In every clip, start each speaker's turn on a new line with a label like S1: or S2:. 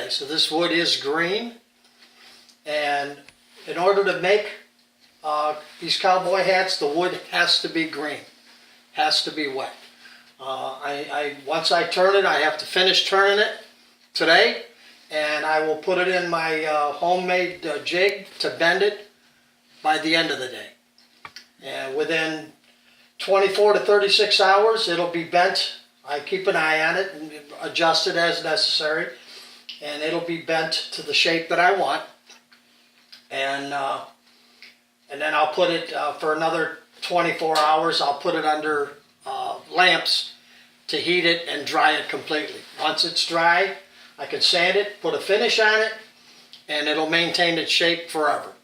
S1: Okay, so this wood is green, and in order to make these cowboy hats, the wood has to be green, has to be wet. Once I turn it, I have to finish turning it today, and I will put it in my homemade jig to bend it by the end of the day. And within 24 to 36 hours, it'll be bent. I keep an eye on it and adjust it as necessary, and it'll be bent to the shape that I want. And then I'll put it for another 24 hours. I'll put it under lamps to heat it and dry it completely. Once it's dry, I can sand it, put a finish on it, and it'll maintain its shape forever.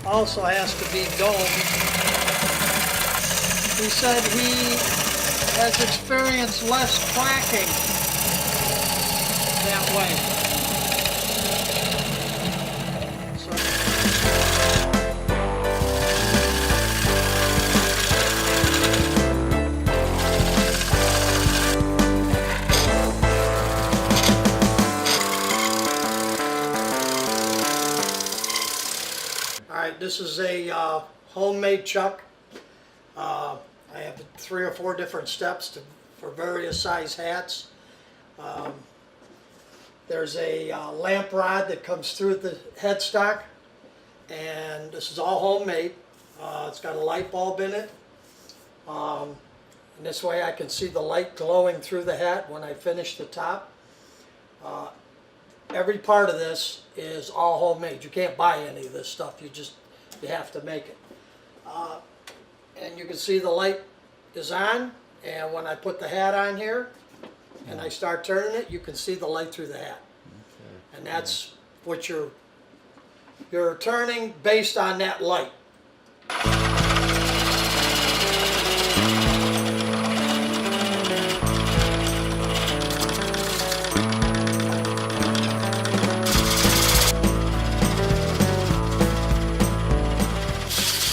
S1: Also has to be domed. He said he has experienced less cracking that way. This is a homemade chuck. I have 3 or 4 different steps for various size hats. There's a lamp rod that comes through the headstock, and this is all homemade. It's got a light bulb in it. And this way I can see the light glowing through the hat when I finish the top. Every part of this is all homemade. You can't buy any of this stuff. You have to make it. And you can see the light is on, and when I put the hat on here and I start turning it, you can see the light through the hat. Okay. And that's what you're turning based on that light.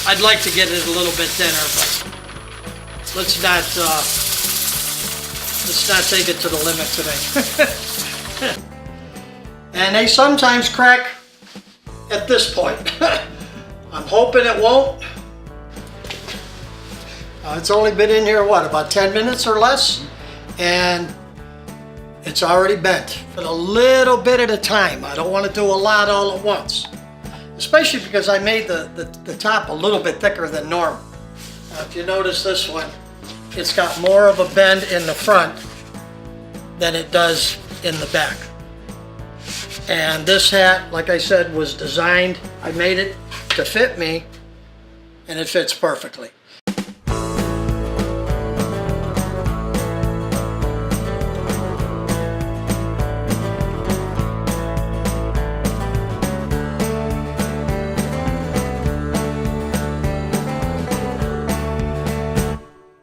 S1: I'd like to get it a little bit thinner, but let's not take it to the limit today. And they sometimes crack at this point. I'm hoping it won't. It's only been in here, what, about 10 minutes or less? And it's already bent. But a little bit at a time. I don't want to do a lot all at once. Especially because I made the top a little bit thicker than normal. If you notice this one, it's got more of a bend in the front than it does in the back. And this hat, like I said, was designed, I made it to fit me, and it fits perfectly.